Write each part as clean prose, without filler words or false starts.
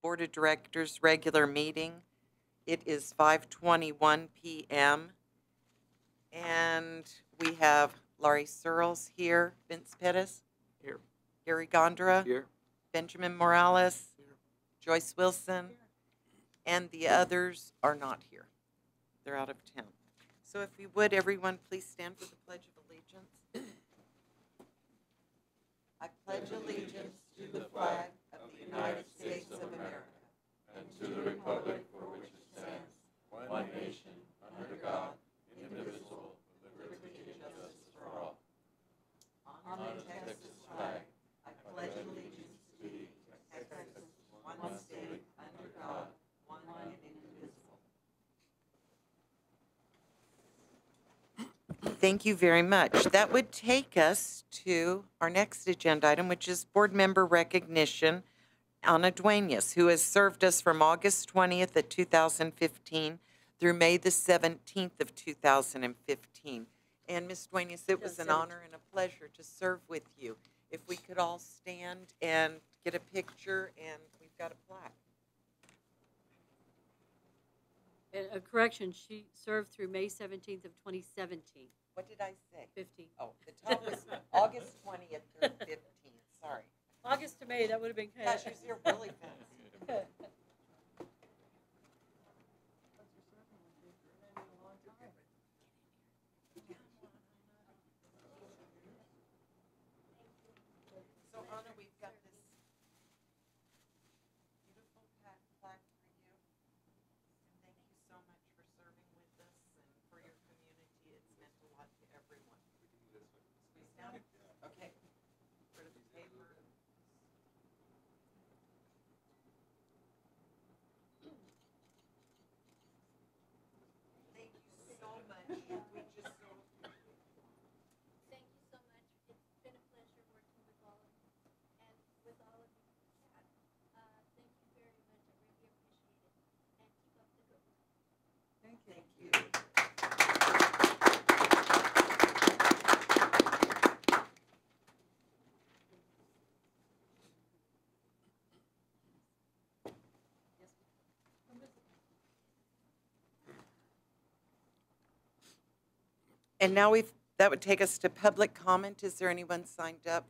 Board of Directors regular meeting. It is 5:21 p.m. And we have Laurie Searles here, Vince Pettis, Here. Gary Gondra, Here. Benjamin Morales, Here. Joyce Wilson, and the others are not here. They're out of town. So if you would, everyone, please stand for the Pledge of Allegiance. I pledge allegiance to the flag of the United States of America and to the republic for which it stands, one nation, under God, indivisible, with liberty and justice for all. On the Texas flag, I pledge allegiance to thee, Texas, one state, under God, one and indivisible. Thank you very much. That would take us to our next agenda item, which is board member recognition. Ana Duenas, who has served us from August 20th of 2015 through May the 17th of 2015. And Ms. Duenas, it was an honor and a pleasure to serve with you. If we could all stand and get a picture, and we've got a plaque. And a correction, she served through May 17th of 2017. What did I say? 15. Oh, the top was August 20th through 15th. Sorry. August to May, that would have been kind Gosh, you're really fast. So, Anna, we've got this beautiful plaque for you. And thank you so much for serving with us and for your community. It's meant a lot to everyone. Squeeze down? Okay. Rid of the paper. Thank you so much. We just so Thank you so much. It's been a pleasure working with all of you and with all of you. Thank you very much. I really appreciate it. And keep up the good work. thank you. And now that would take us to public comment. Is there anyone signed up?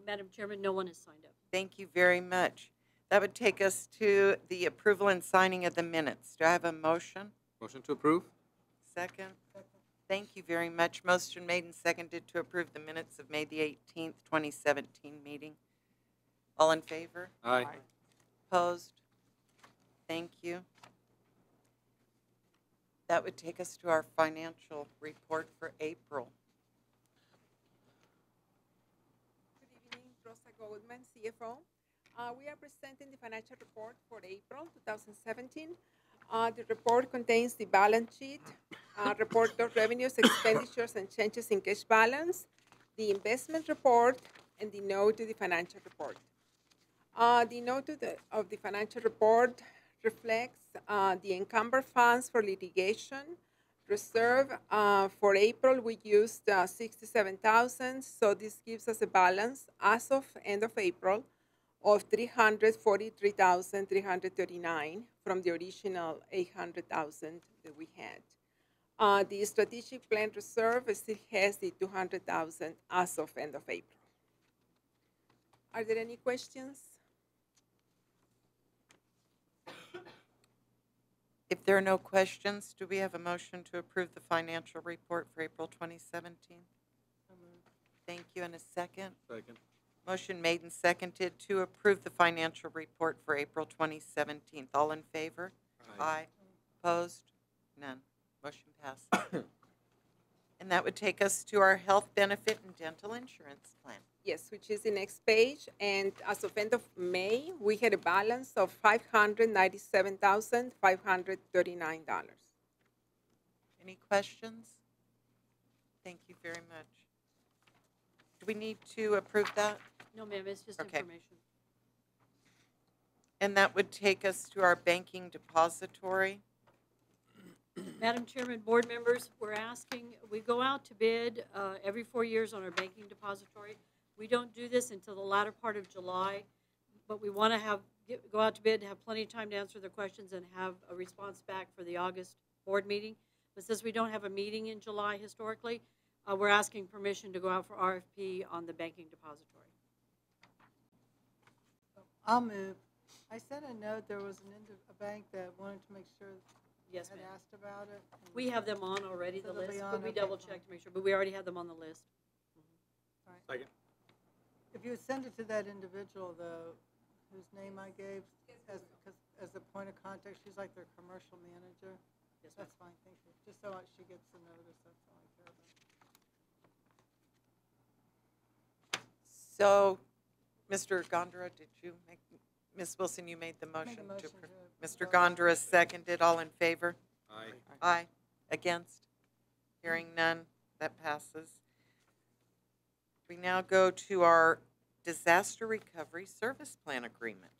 Madam Chairman, no one has signed up. Thank you very much. That would take us to the approval and signing of the minutes. Do I have a motion? Motion to approve? Second? Thank you very much. Motion made and seconded to approve the minutes of May the 18th, 2017 meeting. All in favor? Aye. Opposed? Thank you. That would take us to our financial report for April. Good evening, Rosa Goldman, CFO. We are presenting the financial report for April 2017. The report contains the balance sheet, report of revenues, expenditures, and changes in cash balance, the investment report, and the note to the financial report. The note of the financial report reflects the encumbered funds for litigation reserve. For April, we used 67,000, so this gives us a balance as of end of April of 343,339 from the original 800,000 that we had. The strategic plan reserve still has the 200,000 as of end of April. Are there any questions? If there are no questions, do we have a motion to approve the financial report for April 2017? Thank you. And a second? Second. Motion made and seconded to approve the financial report for April 2017. All in favor? Aye. Opposed? None. Motion passed. And that would take us to our health benefit and dental insurance plan. Yes, which is the next page. And as of end of May, we had a balance of $597,539. Any questions? Thank you very much. Do we need to approve that? No, ma'am, it's just Okay. information. And that would take us to our banking depository. Madam Chairman, board members, we're asking, we go out to bid every 4 years on our banking depository. We don't do this until the latter part of July, but we want to have go out to bid, have plenty of time to answer their questions and have a response back for the August board meeting. But since we don't have a meeting in July historically, we're asking permission to go out for RFP on the banking depository. I'll move. I sent a note, there was a bank that wanted to make sure Yes, had ma'am. asked about it. and- We have them on already, So the they'll be list, on, but we okay, double fine. checked to make sure, but we already have them on the list. Second. If you would send it to that individual, whose name I gave, as a point of contact, she's like their commercial manager. Yes, ma'am. That's fine, thank you. Just so she gets the notice, that's all I care about. So, Mr. Gondra, did you make, Ms. Wilson, you made the motion to, motion Mr. Gondra seconded, all in favor? Aye. Aye. Against? Hearing none, that passes. We now go to our Disaster Recovery Service Plan Agreement.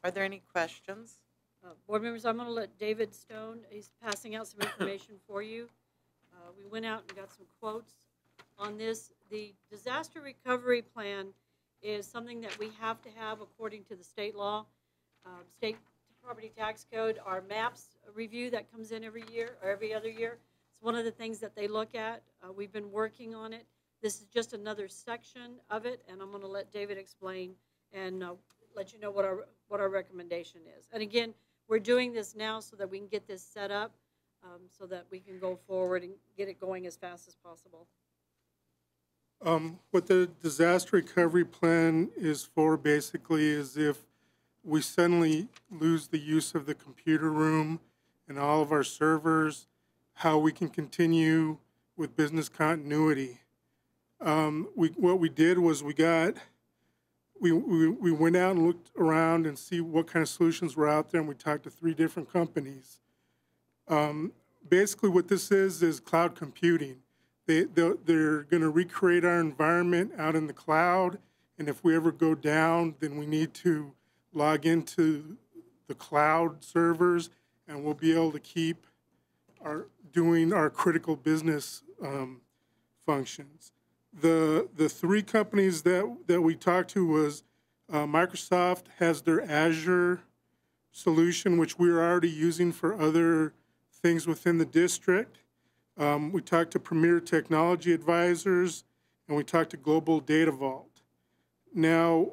Are there any questions? Board members, I'm going to let David Stone, he's passing out some information for you. We went out and got some quotes on this. The disaster recovery plan is something that we have to have according to the state law, state property tax code. Our maps review that comes in every year or every other year. It's one of the things that they look at. We've been working on it. This is just another section of it, and I'm going to let David explain and let you know what our recommendation is. And again, we're doing this now so that we can get this set up so that we can go forward and get it going as fast as possible. What the disaster recovery plan is for basically is if we suddenly lose the use of the computer room and all of our servers, how we can continue with business continuity. What we did was we went out and looked around and see what kind of solutions were out there, and we talked to 3 different companies. Basically what this is cloud computing. They're going to recreate our environment out in the cloud, and if we ever go down, then we need to log into the cloud servers, and we'll be able to keep doing our critical business functions. The 3 companies that we talked to was Microsoft has their Azure solution, which we're already using for other things within the district. We talked to Premier Technology Advisors, and we talked to Global Data Vault. Now,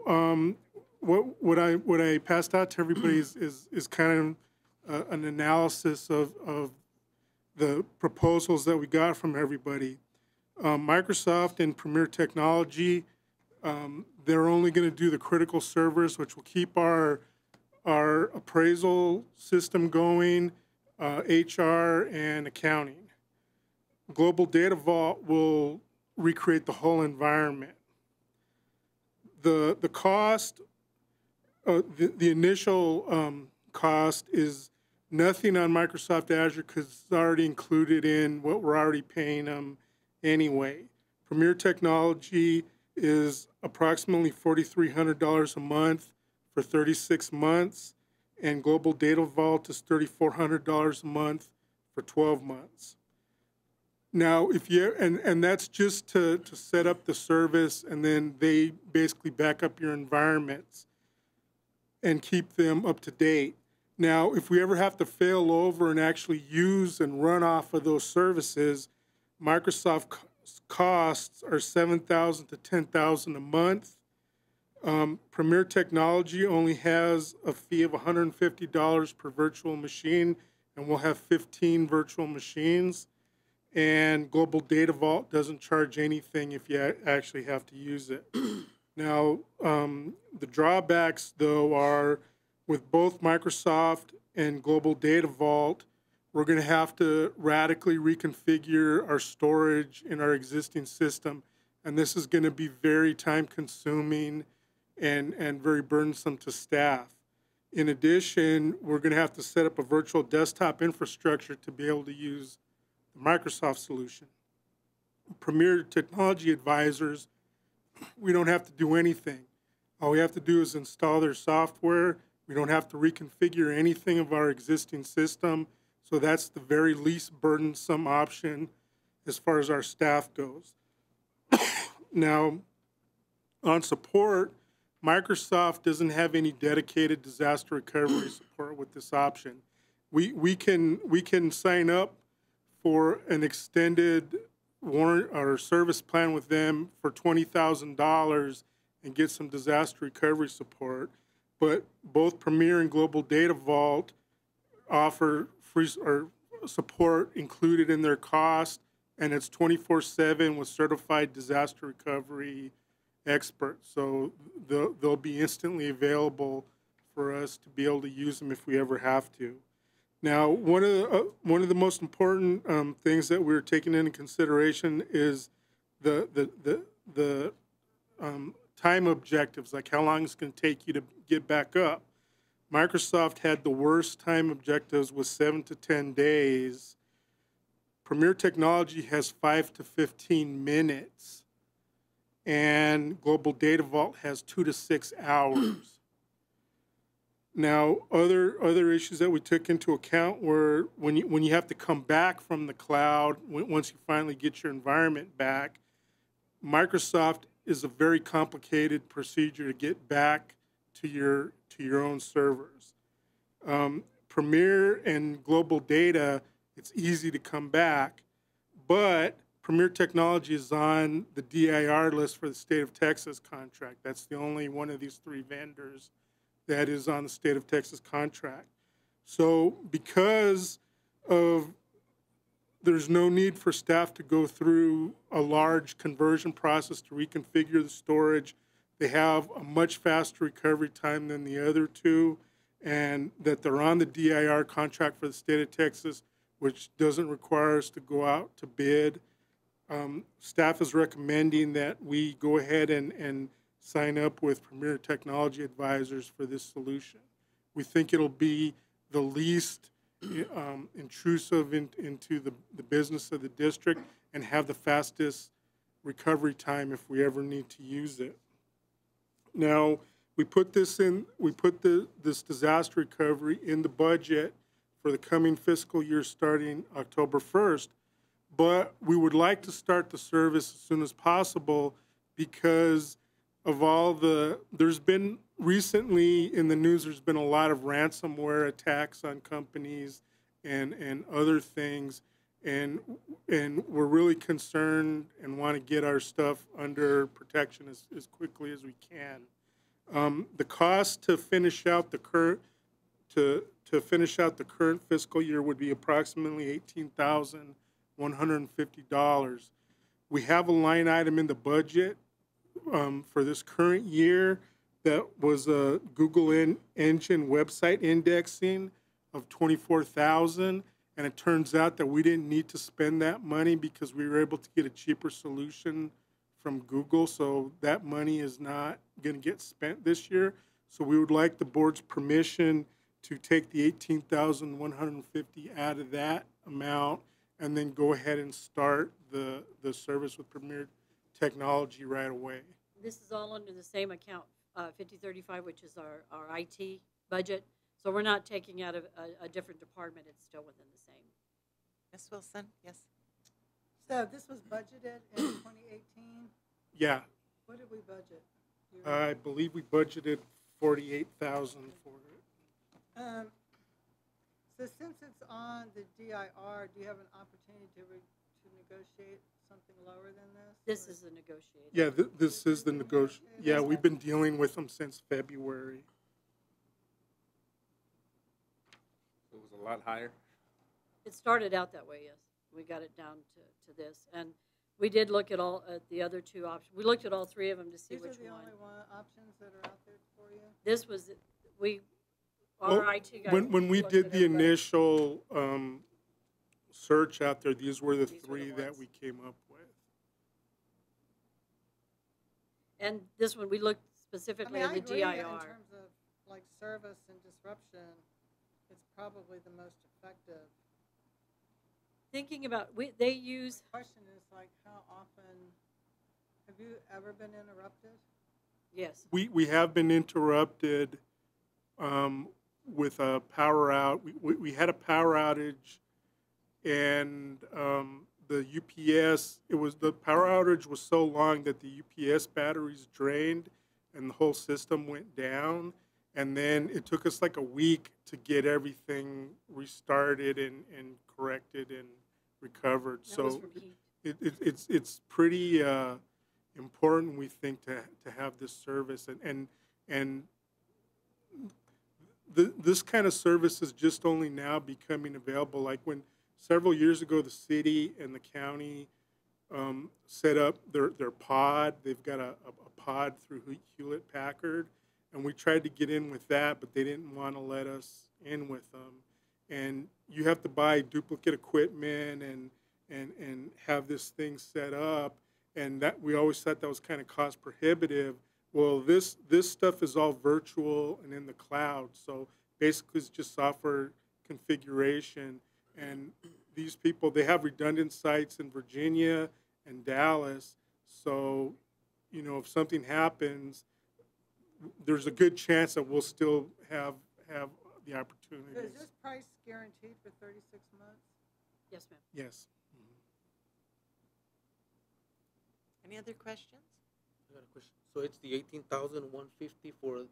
what I passed out to everybody is kind of an analysis of the proposals that we got from everybody. Microsoft and Premier Technology, they're only going to do the critical servers, which will keep our appraisal system going, HR, and accounting. Global Data Vault will recreate the whole environment. The cost, the initial cost is nothing on Microsoft Azure because it's already included in what we're already paying them anyway. Premier Technology is approximately $4,300 a month for 36 months, and Global Data Vault is $3,400 a month for 12 months. Now, if you and that's just to set up the service, and then they basically back up your environments and keep them up to date. Now, if we ever have to fail over and actually use and run off of those services, Microsoft costs are $7,000 to $10,000 a month. Premier Technology only has a fee of $150 per virtual machine, and we'll have 15 virtual machines. And Global Data Vault doesn't charge anything if you actually have to use it. Now, the drawbacks, though, are with both Microsoft and Global Data Vault, we're going to have to radically reconfigure our storage in our existing system. And this is going to be very time-consuming and very burdensome to staff. In addition, we're going to have to set up a virtual desktop infrastructure to be able to use the Microsoft solution. Premier Technology Advisors, we don't have to do anything. All we have to do is install their software. We don't have to reconfigure anything of our existing system. So that's the very least burdensome option as far as our staff goes. Now, on support, Microsoft doesn't have any dedicated disaster recovery support with this option. We can sign up for an extended warrant or service plan with them for $20,000 and get some disaster recovery support. But both Premier and Global Data Vault offer free or support included in their cost, and it's 24/7 with certified disaster recovery experts. So they'll be instantly available for us to be able to use them if we ever have to. Now, one of the most important things that we're taking into consideration is the time objectives, like how long it's going to take you to get back up. Microsoft had the worst time objectives with 7 to 10 days. Premier Technology has 5 to 15 minutes, and Global Data Vault has 2 to 6 hours. Now, other issues that we took into account were when you have to come back from the cloud, once you finally get your environment back, Microsoft is a very complicated procedure to get back to your own servers. Premier and Global Data, it's easy to come back, but Premier Technology is on the DIR list for the state of Texas contract. That's the only one of these three vendors that is on the state of Texas contract. So because of there's no need for staff to go through a large conversion process to reconfigure the storage, they have a much faster recovery time than the other two, and that they're on the DIR contract for the state of Texas, which doesn't require us to go out to bid. Staff is recommending that we go ahead and sign up with Premier Technology Advisors for this solution. We think it'll be the least intrusive into the business of the district and have the fastest recovery time if we ever need to use it. Now, we put this disaster recovery in the budget for the coming fiscal year starting October 1st, but we would like to start the service as soon as possible because of there's been recently in the news, there's been a lot of ransomware attacks on companies and other things, and we're really concerned and want to get our stuff under protection as quickly as we can. The cost to finish out the current fiscal year would be approximately $18,150. We have a line item in the budget for this current year that was a Google engine website indexing of $24,000, and it turns out that we didn't need to spend that money because we were able to get a cheaper solution from Google, so that money is not going to get spent this year. So we would like the board's permission to take the $18,150 out of that amount and then go ahead and start the service with Premier Technology right away. This is all under the same account, 5035, which is our IT budget. So we're not taking out a different department. It's still within the same. Ms. Wilson, yes. So this was budgeted in 2018? Yeah. What did we budget? I believe we budgeted $48,000 for it. So since it's on the DIR, do you have an opportunity to negotiate something lower than this? This is a negotiated. Yeah, this is the negotiation. Yeah, we've been dealing with them since February. It was a lot higher. It started out that way, yes. We got it down to this. And we did look at the other two options. We looked at all three of them to see which one. These are the only options that are out there for you? This was, our IT guys. When we did the initial search out there, these were the three that we came up with. And this one, we looked specifically at the DIR. In terms of like service and disruption, it's probably the most effective. Thinking about, they use. The question is like, how often, have you ever been interrupted? Yes. We have been interrupted with a power out. We had a power outage, and the UPS, the power outage was so long that the UPS batteries drained, and the whole system went down. And then it took us like a week to get everything restarted and corrected and recovered. That was So from heat. it's pretty important, we think, to have this service, and this kind of service is just only now becoming available. Like when several years ago, the city and the county set up their pod. They've got a pod through Hewlett Packard, and we tried to get in with that, but they didn't want to let us in with them. And you have to buy duplicate equipment and have this thing set up, and that we always thought that was kind of cost prohibitive. Well, this stuff is all virtual and in the cloud, so basically it's just software configuration. And these people, they have redundant sites in Virginia and Dallas, so if something happens, there's a good chance that we'll still have the So opportunities. is this price guaranteed for 36 months? Yes, ma'am. Yes. Any other questions? I got a question. So it's the 18,150 for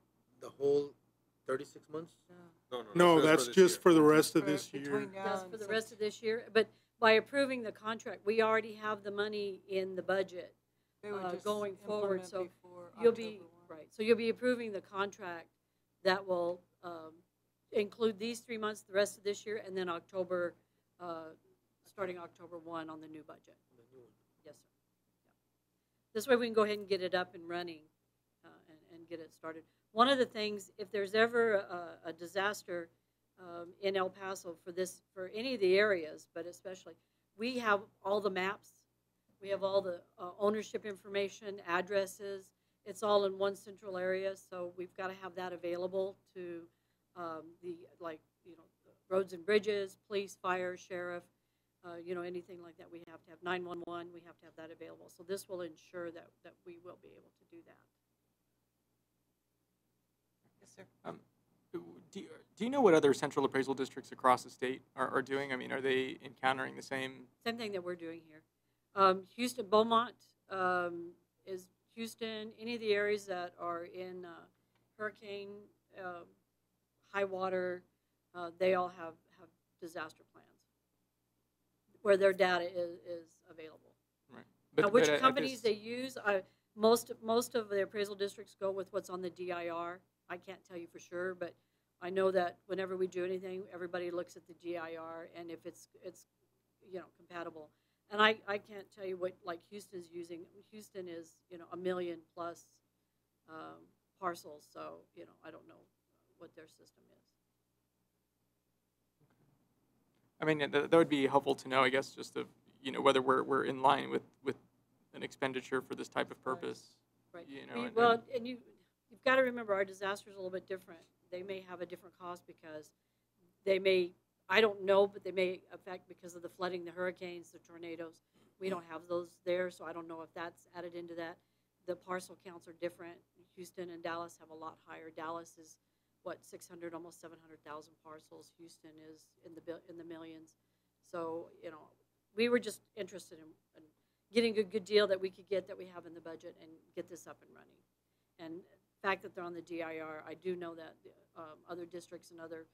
the whole 36 months? No, that's just for the rest of For this year. between now That's and for the Sept- rest of this year, but by approving the contract, we already have the money in the budget they would just going forward, implement so before you'll be, October 1. right, so you'll be approving the contract that will include these 3 months, the rest of this year, and then October, starting October 1 on the new budget. The new one. Yes, sir. Yeah. This way we can go ahead and get it up and running and get it started. One of the things, if there's ever a disaster in El Paso for any of the areas, but especially, we have all the maps. We have all the ownership information, addresses. It's all in one central area, so we've got to have that available to the roads and bridges, police, fire, sheriff, anything like that. We have to have 911. We have to have that available. So this will ensure that we will be able to do that. Yes, sir. Do you know what other central appraisal districts across the state are doing? I mean, are they encountering the same? Same thing that we're doing here. Houston, Beaumont is Houston. Any of the areas that are in hurricane, high water, they all have disaster plans where their data is available. Right. Now, which I companies guess- they use, most of the appraisal districts go with what's on the DIR. I can't tell you for sure, but I know that whenever we do anything, everybody looks at the DIR, and if it's compatible. And I can't tell you what like Houston's using. Houston is 1 million plus parcels, so I don't know what their system is. I mean, that would be helpful to know, I guess, just to, whether we're in line with an expenditure for this type of purpose. Right. And And you've got to remember our disasters are a little bit different. They may have a different cost because they may, I don't know, but they may affect because of the flooding, the hurricanes, the tornadoes. We don't have those there, so I don't know if that's added into that. The parcel counts are different. Houston and Dallas have a lot higher. Dallas is, 600, almost 700,000 parcels. Houston is in the millions. So, we were just interested in getting a good deal that we could get that we have in the budget and get this up and running. And the fact that they're on the DIR, I do know that other districts and other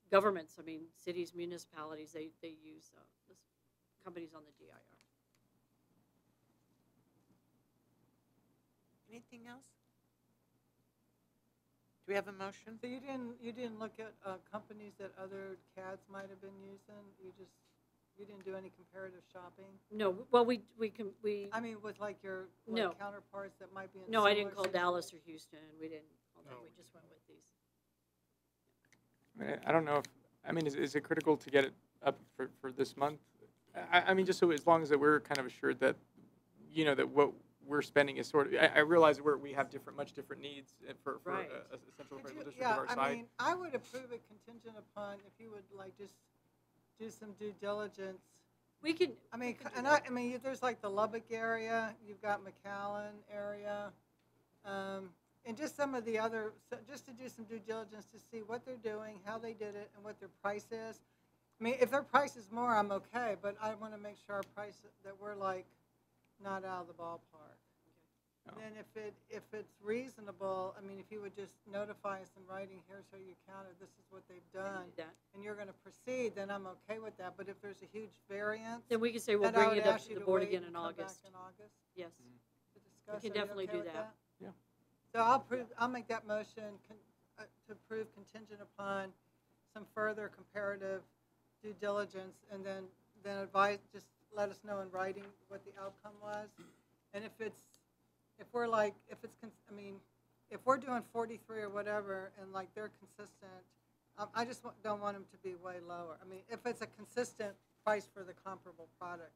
governments, I mean, cities, municipalities, they use this companies on the DIR. Anything else? Do we have a motion? So you didn't look at companies that other CADs might have been using? You didn't do any comparative shopping? No, well, we I mean, with like your No. counterparts that might be in no, I didn't similar call situations? Dallas or Houston. We didn't call that. No. We just went with these. I don't know if, I mean, is it critical to get it up for this month? I mean, just so as long as that we're kind of assured that, that what we're spending is sort of, I realize we have much different needs for Right. a central Could appraisal you- district of our I size. mean, I would approve it contingent upon if you would like just do some due diligence. We can. I mean, we can do and that. I mean, there's like the Lubbock area, you've got McAllen area, and just some of the other, just to do some due diligence to see what they're doing, how they did it, and what their price is. I mean, if their price is more, I'm okay, but I want to make sure our price, that we're like not out of the ballpark. And then if it's reasonable, I mean, if you would just notify us in writing, here's how you counted, this is what they've done, That. and you're gonna proceed, then I'm okay with that. But if there's a huge variance, Then we can say we'll then I bring would it up ask to you the board wait again and in come back August. in August Yes. to discuss. can Are you definitely okay do with that. Yeah. So I'll make that motion to approve contingent upon some further comparative due diligence, and then advise, just let us know in writing what the outcome was. And if we're doing 43 or whatever, and like they're consistent, I just don't want them to be way lower. I mean, if it's a consistent price for the comparable product.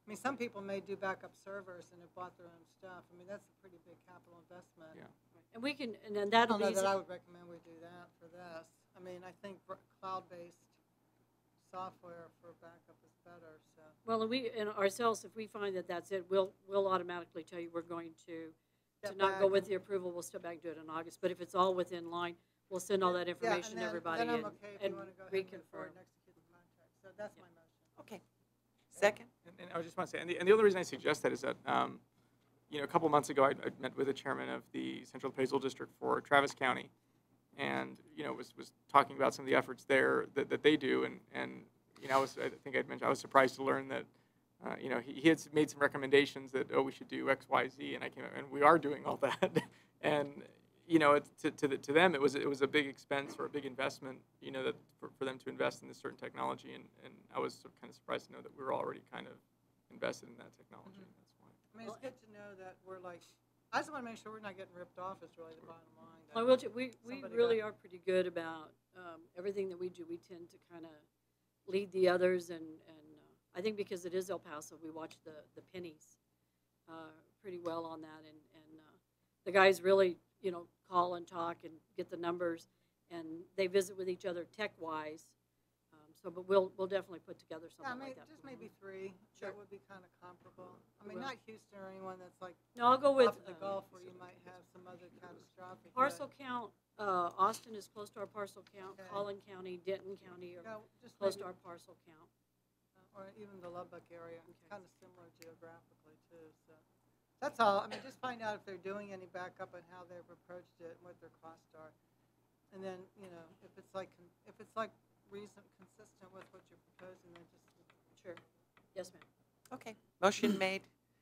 I mean, some people may do backup servers and have bought their own stuff. I mean, that's a pretty big capital investment. Yeah. And we can, and then I that'll don't be know that easy. I would recommend we do that for this. I mean, I think cloud-based software for backup is better, so. Well, and ourselves, if we find that that's it, we'll automatically tell you we're going to Step not go back with and- the approval. We'll step back and do it in August. But if it's all within line, we'll send all that Yeah, information and to everybody then I'm and, okay if and you want to go ahead and move forward reconfirm. and execute the contract. So that's my motion. Okay. Second? And I just want to say, and the only reason I suggest that is that, a couple months ago, I met with the chairman of the Central Appraisal District for Travis County, and was talking about some of the efforts there that they do, and I think I'd mentioned I was surprised to learn that he had made some recommendations that we should do X, Y, Z, and I came out, and we are doing all that, and to them it was a big expense or a big investment, that for them to invest in this certain technology, and I was kind of surprised to know that we were already kind of invested in that technology. Mhm. That's why. I mean, it's good to know that we're like, I just want to make sure we're not getting ripped off is really the bottom line. that I will we somebody really got- are pretty good about everything that we do. We tend to kind of lead the others, and I think because it is El Paso, we watch the pennies pretty well on that, and the guys really call and talk and get the numbers, and they visit with each other tech wise. But we'll definitely put together Yeah, I something mean, like that. just maybe 3. Sure. That would be kind of comparable. I mean, Well. not Houston or anyone that's like No, I'll go with off of the Gulf where you might have some other catastrophic. but- parcel count. Austin is close to our parcel count. Okay. Collin County, Denton County are Yeah, just close maybe, to our parcel count. or even the Lubbock area. It's Okay. kind of similar geographically too. So that's all. I mean, just find out if they're doing any backup and how they've approached it and what their costs are. And then if it's like consistent with what you're proposing, then just Sure. Yes, ma'am. Okay. Motion made.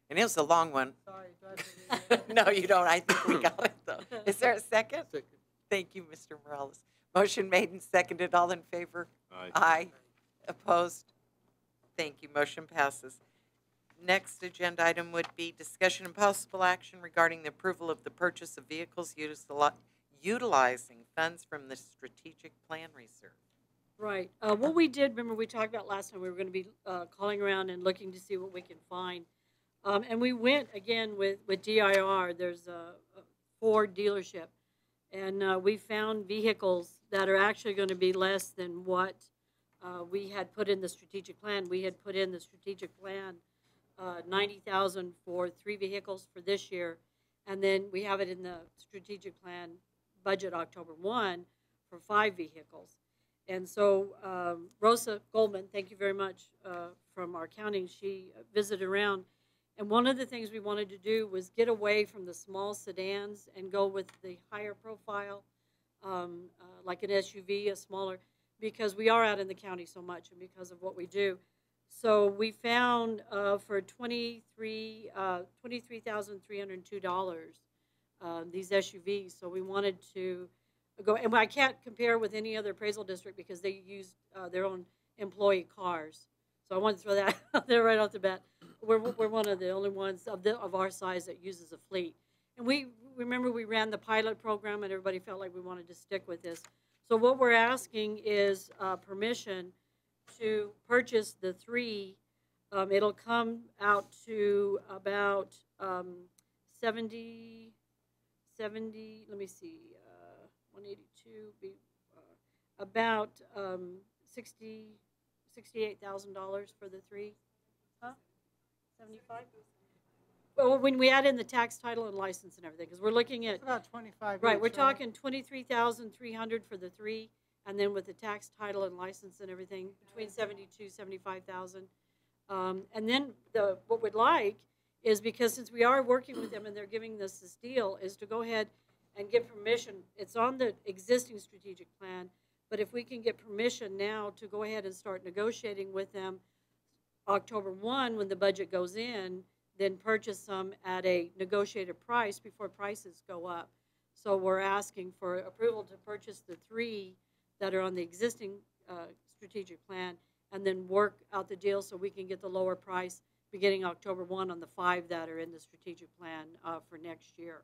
And it was a long one. sorry. Do I have to read it? No, you don't. I think we got it, though. Is there a second? Second. Thank you, Mr. Morales. Motion made and seconded. All in favor? Aye. Aye. Opposed? Thank you. Motion passes. Next agenda item would be discussion and possible action regarding the approval of the purchase of vehicles utilizing funds from the Strategic Plan Reserve. Right. What we did, remember we talked about last time, we were going to be calling around and looking to see what we can find. And we went again with DIR. There's a Ford dealership. And we found vehicles that are actually going to be less than what we had put in the strategic plan. We had put in the strategic plan $90,000 for 3 vehicles for this year. And then we have it in the strategic plan budget October 1 for 5 vehicles. And so Rosa Goldman, thank you very much, from our county, she visited around. And one of the things we wanted to do was get away from the small sedans and go with the higher profile, like an SUV, a smaller, because we are out in the county so much and because of what we do. So we found for $23,302 these SUVs. So we wanted to go, and I can't compare with any other appraisal district because they use their own employee cars. So I wanted to throw that out there right off the bat. We're one of the only ones of our size that uses a fleet. And we remember we ran the pilot program and everybody felt like we wanted to stick with this. So what we're asking is permission to purchase the 3. It'll come out to about 70, let me see, 182, be about $68,000 for the 3. Huh? 75? Well, when we add in the tax, title, and license and everything, because we're looking at, It's about 25. right, each, we're talking 23,300 for the 3, and then with the tax, title, and license and everything, between 72, 75,000. And then what we'd like is because since we are working with them and they're giving us this deal, is to go ahead and get permission. It's on the existing strategic plan, but if we can get permission now to go ahead and start negotiating with them October 1 when the budget goes in, then purchase some at a negotiated price before prices go up. So we're asking for approval to purchase the 3 that are on the existing strategic plan and then work out the deal so we can get the lower price beginning October 1 on the 5 that are in the strategic plan for next year.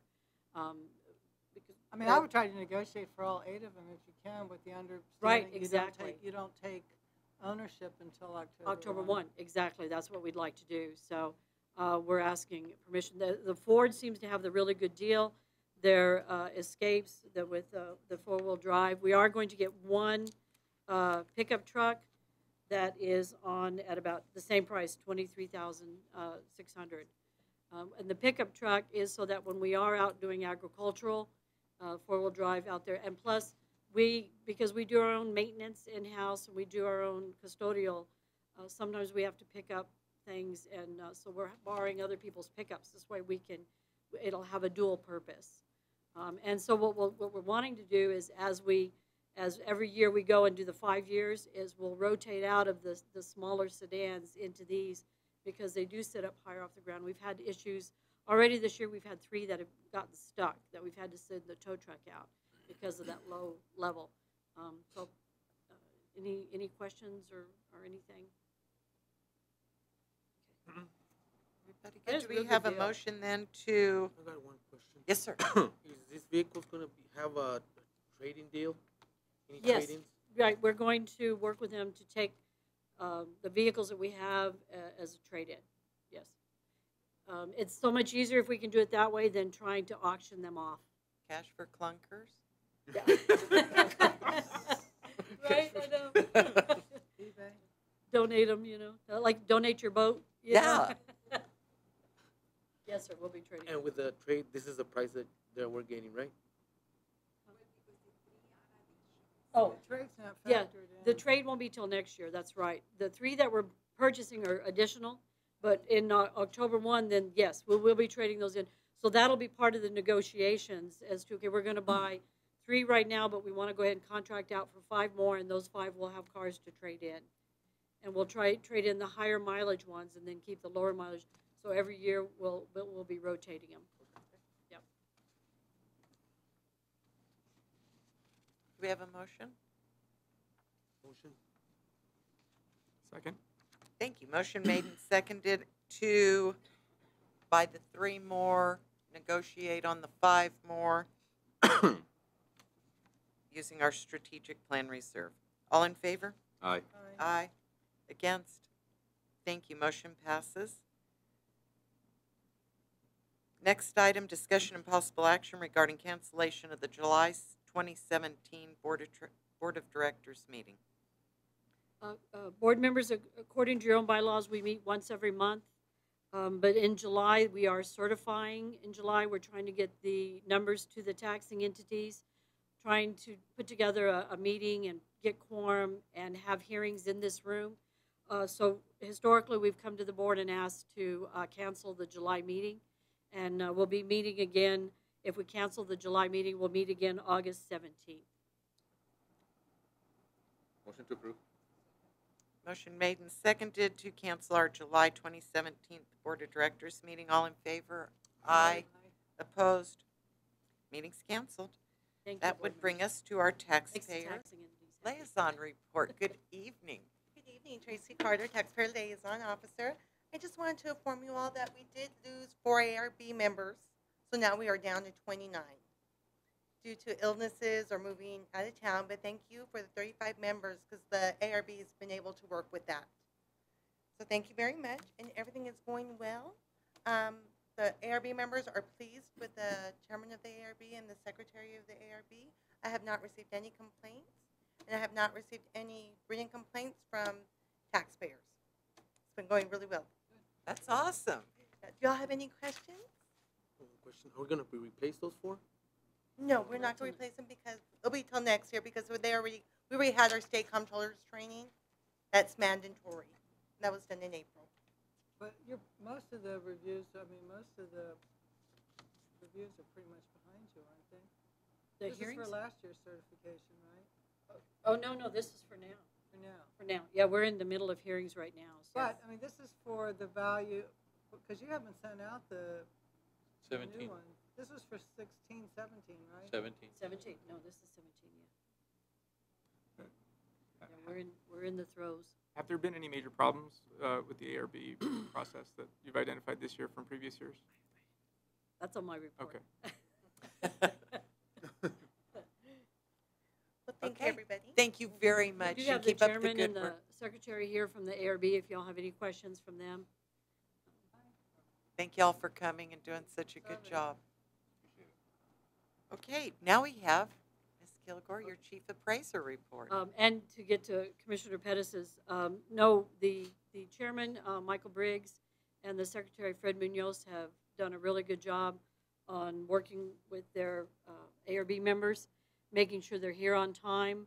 Because I mean, I would try to negotiate for all 8 of them if you can, with the understanding Right, exactly. you don't take ownership until October 1, exactly. That's what we'd like to do. So we're asking permission. The Ford seems to have the really good deal. Their Escapes with the 4-wheel drive. We are going to get 1 pickup truck that is on at about the same price, $23,600. And the pickup truck is so that when we are out doing agricultural 4-wheel drive out there, and plus because we do our own maintenance in-house and we do our own custodial, sometimes we have to pick up things, and so we're borrowing other people's pickups. This way it'll have a dual purpose. And so what we're wanting to do is as every year we go and do the 5 years, is we'll rotate out of the smaller sedans into these because they do sit up higher off the ground. We've had issues already this year. We've had 3 that have gotten stuck that we've had to send the tow truck out because of that low level. Any questions or anything? Everybody good? Do we have a motion then to? I got one question. Yes, sir. Is this vehicle going to have a trading deal? Any Yes. trade-ins? Right, we're going to work with them to take the vehicles that we have as a trade-in. Yes. It's so much easier if we can do it that way than trying to auction them off. Cash for clunkers? Yeah. Right, I know. eBay. Donate them, like donate your boat. Yeah. Yes, sir, we'll be trading. And with the trade, this is the price that we're getting, right? Oh, Trade's not yeah, factored in. the trade won't be till next year, that's right. The 3 that we're purchasing are additional, but in October 1, then yes, we'll be trading those in. So that'll be part of the negotiations as to, okay, we're going to buy 3 right now, but we want to go ahead and contract out for 5 more, and those 5 will have cars to trade in. And we'll trade in the higher mileage ones and then keep the lower mileage. So every year we'll be rotating them. Yep. Do we have a motion? Motion. Second. Thank you. Motion made and seconded to buy the 3 more, negotiate on the 5 more, using our strategic plan reserve. All in favor? Aye. Aye. Against? Thank you. Motion passes. Next item, discussion and possible action regarding cancellation of the July 2017 Board of Directors meeting. Board members, according to your own bylaws, we meet once every month. But in July, we are certifying. In July, we're trying to get the numbers to the taxing entities, trying to put together a meeting and get quorum and have hearings in this room. So historically, we've come to the board and asked to cancel the July meeting. And we'll be meeting again. If we cancel the July meeting, we'll meet again August 17th. Motion to approve. Motion made and seconded to cancel our July 2017 Board of Directors meeting. All in favor? Aye. Opposed? Meeting's canceled. Thank you, That board would bring members. us to our Thanks to taxpayer taxing entities. liaison report. Good evening. Good evening, Tracy Carter, Taxpayer Liaison Officer. I just wanted to inform you all that we did lose 4 ARB members, so now we are down to 29 due to illnesses or moving out of town, but thank you for the 35 members because the ARB has been able to work with that. So thank you very much, and everything is going well. The ARB members are pleased with the chairman of the ARB and the secretary of the ARB. I have not received any complaints, and I have not received any written complaints from taxpayers. It's been going really well. That's awesome. Do y'all have any questions? Question: are we going to replace those 4? No, we're not going to replace them because it'll be till next year because we already had our state comptroller's training. That's mandatory. That was done in April. But most of the reviews, I mean, most of the reviews are pretty much behind you, aren't they? The This hearings? is for last year's certification, right? Oh, no, this is for now. For now. For now. Yeah, we're in the middle of hearings right now. So. But, I mean, this is for the value, because you haven't sent out the new 17, one. This was for 16, 17, right? 17. 17. No, this is 17. Yeah. Yeah, we're in the throes. Have there been any major problems with the ARB process that you've identified this year from previous years? That's on my report. Okay. Well, thank you, Okay. everybody. Thank you very much. We do and have the keep up the chairman good and the work. secretary here from the ARB if y'all have any questions from them. Thank y'all for coming and doing such a good job. Okay, now we have Ms. Kilgore, your chief appraiser report. And to get to Commissioner Pettis's, no, the chairman, Michael Briggs, and the secretary, Fred Munoz, have done a really good job on working with their ARB members, making sure they're here on time.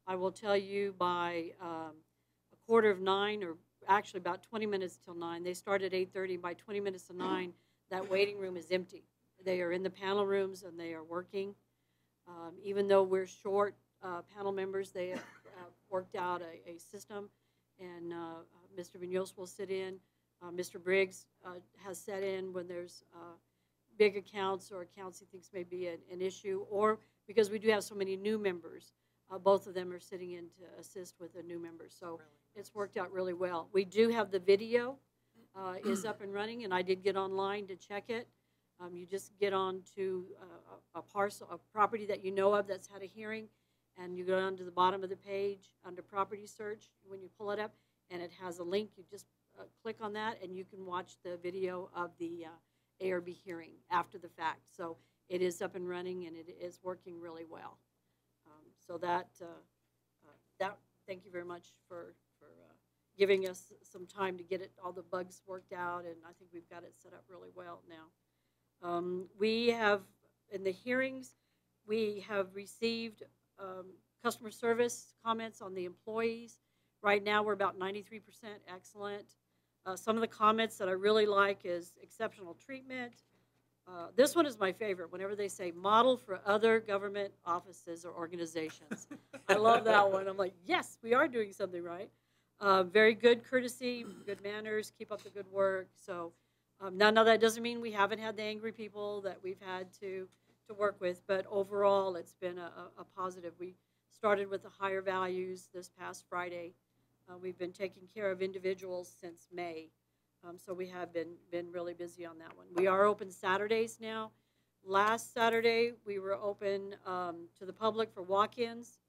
I will tell you by 8:45, or actually about 20 minutes till 9. They start at 8:30. By 20 minutes to 9, that waiting room is empty. They are in the panel rooms and they are working. Even though we're short panel members, they have worked out a system, and Mr. Munoz will sit in. Mr. Briggs has set in when there's big accounts or accounts he thinks may be an issue, or because we do have so many new members, both of them are sitting in to assist with the new members. So it's worked out really well. We do have the video is up and running, and I did get online to check it. You just get on to a parcel, a property that you know of that's had a hearing, and you go down to the bottom of the page under property search when you pull it up, and it has a link. You just click on that, and you can watch the video of the ARB hearing after the fact. So it is up and running, and it is working really well. So that thank you very much for giving us some time to get it all the bugs worked out, and I think we've got it set up really well now. We have in the hearings, we have received customer service comments on the employees. Right now, we're about 93% excellent. Some of the comments that I really like is exceptional treatment. This one is my favorite, whenever they say model for other government offices or organizations. I love that one. I'm like, yes, we are doing something right. Very good courtesy, good manners, keep up the good work. So now that doesn't mean we haven't had the angry people that we've had to work with, but overall it's been a positive. We started with the higher values this past Friday. We've been taking care of individuals since May. So we have been really busy on that one. We are open Saturdays now. Last Saturday, we were open to the public for walk-ins.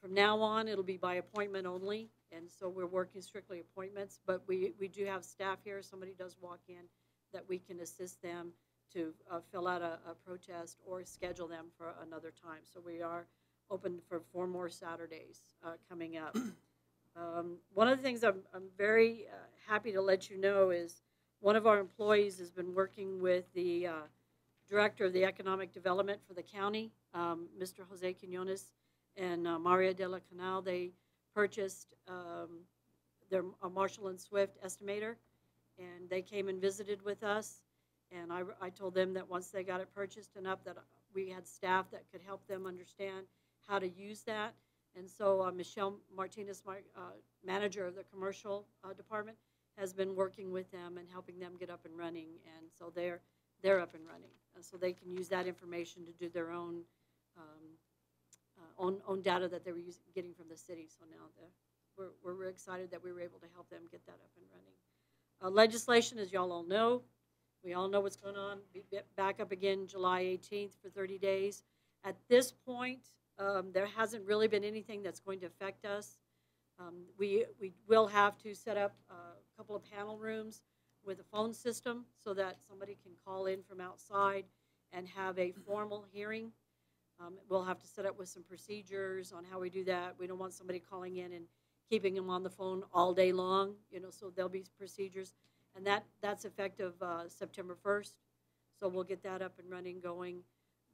From now on, it'll be by appointment only, and so we're working strictly appointments, but we do have staff here. Somebody does walk in that we can assist them to fill out a protest or schedule them for another time. So we are open for 4 more Saturdays coming up. One of the things I'm very happy to let you know is one of our employees has been working with the director of the economic development for the county, Mr. Jose Quinones and Maria de la Canal. They purchased their Marshall and Swift estimator, and they came and visited with us. And I told them that once they got it purchased and up, that we had staff that could help them understand how to use that. And so Michelle Martinez, my manager of the commercial department, has been working with them and helping them get up and running. And so they're up and running. So they can use that information to do their own data that they were getting from the city. So now we're excited that we were able to help them get that up and running. Legislation, as y'all all know, we all know what's going on. Be back up again July 18th for 30 days. At this point, there hasn't really been anything that's going to affect us. We will have to set up a couple of panel rooms with a phone system so that somebody can call in from outside and have a formal hearing. We'll have to set up with some procedures on how we do that. We don't want somebody calling in and keeping them on the phone all day long, so there'll be procedures. And that's effective September 1st. So we'll get that up and running, going.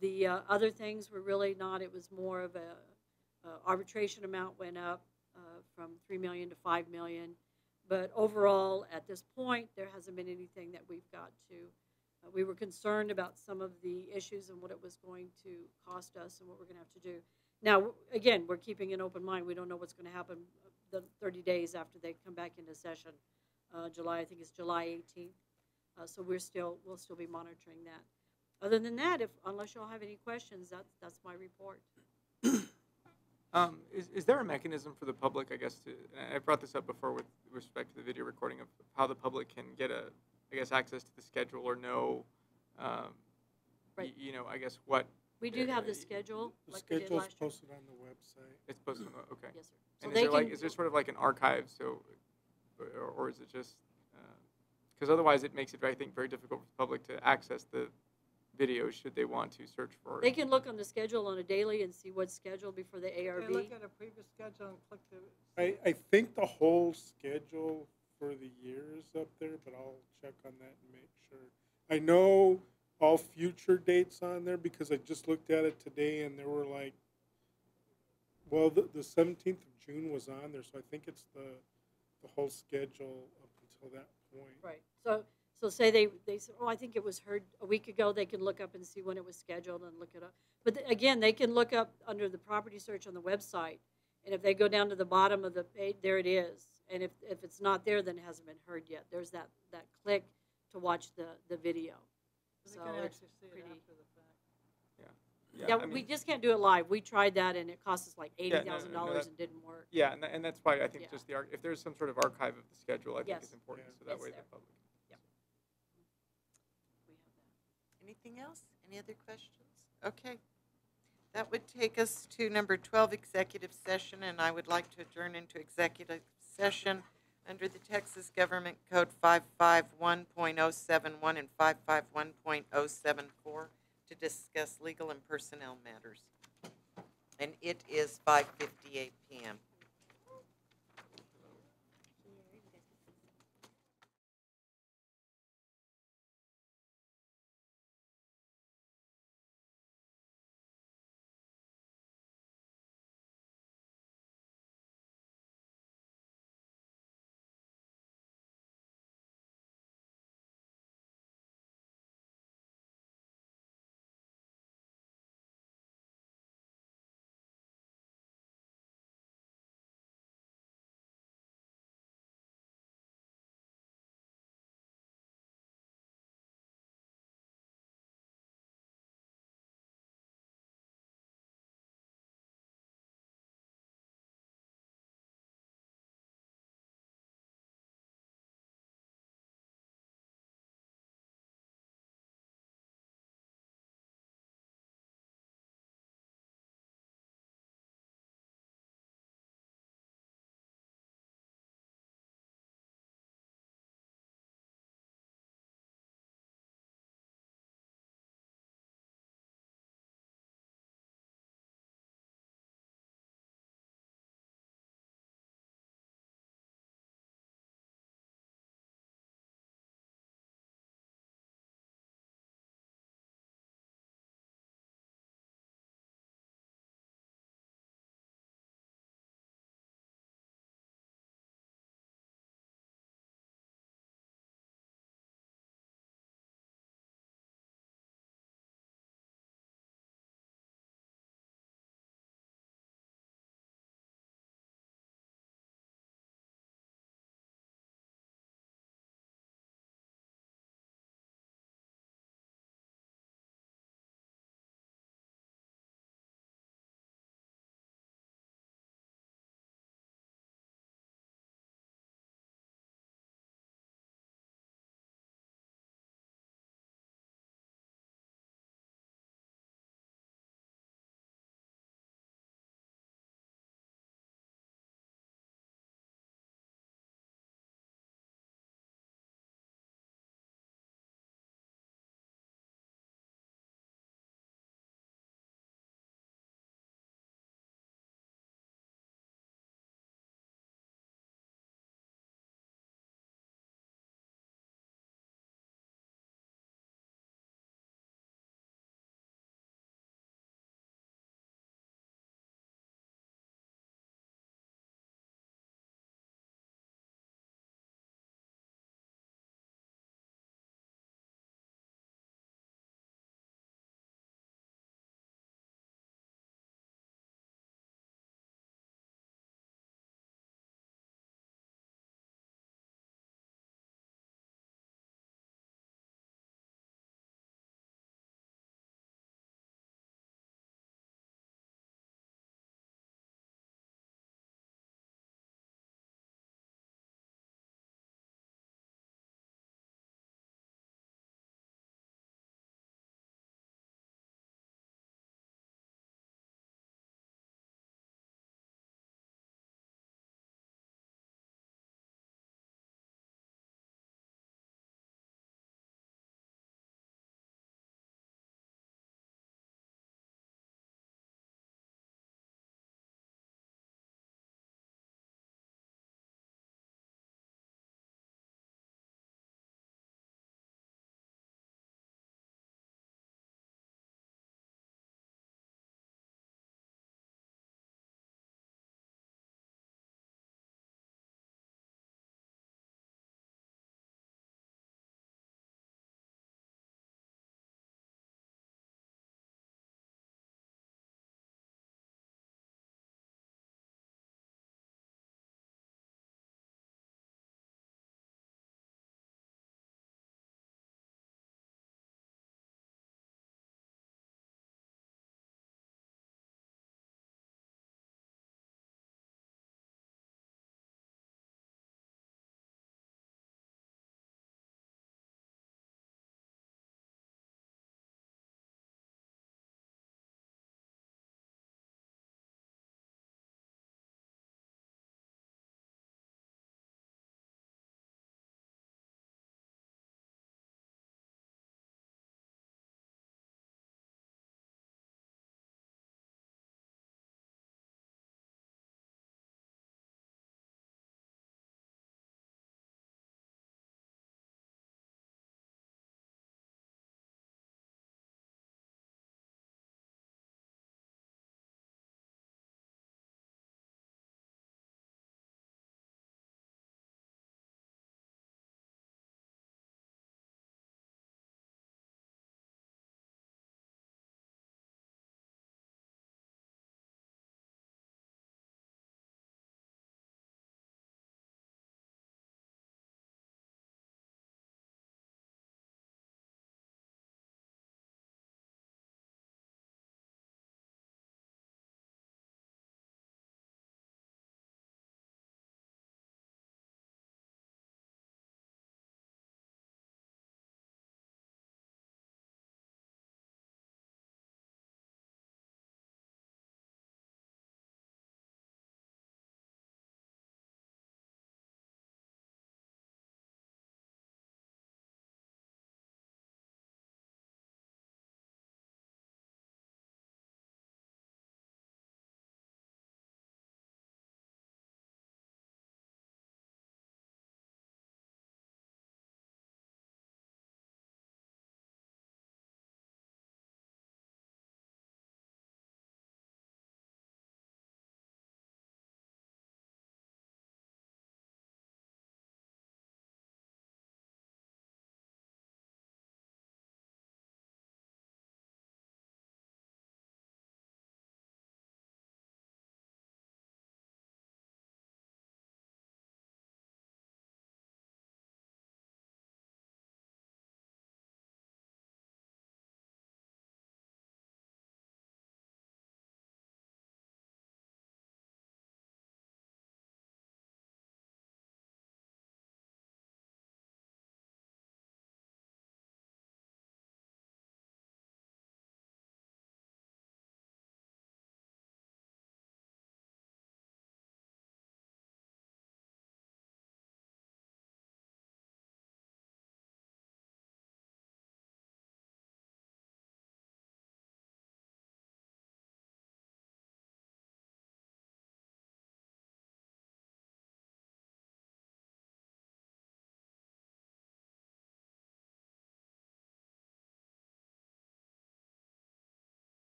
The other things were really not. It was more of a arbitration amount went up from $3 million to $5 million. But overall, at this point, there hasn't been anything that we've got to. We were concerned about some of the issues and what it was going to cost us and what we're going to have to do. Now, again, we're keeping an open mind. We don't know what's going to happen the 30 days after they come back into session. July, I think it's July 18th. So we'll still be monitoring that. Other than that, unless y'all have any questions, that's my report. Is there a mechanism for the public, I guess, I brought this up before with respect to the video recording of how the public can get access to the schedule or know, Right. I guess what. We do have the schedule. The like we did schedule's last year. posted on the website. It's posted on the, okay. Yes, sir. So And they is there sort of like an archive, or is it just, because otherwise it makes it, I think, very difficult for the public to access the videos should they want to search for it. They can look on the schedule on a daily and see what's scheduled before the ARB. They look at a previous schedule and click the. I think the whole schedule for the year is up there, but I'll check on that and make sure. I know all future dates on there because I just looked at it today and there were like, well, the 17th of June was on there, so I think it's the whole schedule up until that point. Right. So say they say, oh, I think it was heard a week ago. They can look up and see when it was scheduled and look it up. But again, they can look up under the property search on the website, and if they go down to the bottom of the page, there it is. And if it's not there, then it hasn't been heard yet. There's that click to watch the video. They So can it's actually see it pretty. after the fact. Yeah, I mean, we just can't do it live. We tried that, and it cost us like Yeah, no, $80,000 no, that- and didn't work. Yeah, and that's why I think Yeah. just if there's some sort of archive of the schedule, I think Yes. it's important, Yeah. so that It's way there. the public. We have that. Anything else? Any other questions? Okay. That would take us to number 12, executive session, and I would like to adjourn into executive session under the Texas Government Code 551.071 and 551.074 to discuss legal and personnel matters. And it is 5:58 p.m.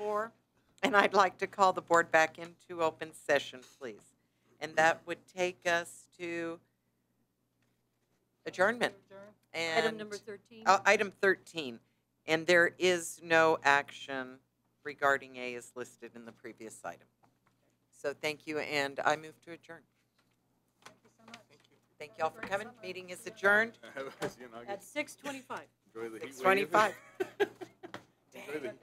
4. And I'd like to call the board back into open session, please. And that would take us to adjournment. Item And number 13. item 13. And there is no action regarding A as listed in the previous item. So thank you, and I move to adjourn. Thank you so much. Thank you all for coming. Meeting is adjourned. At 6:25. Enjoy the heat wave. 6:25. Enjoy the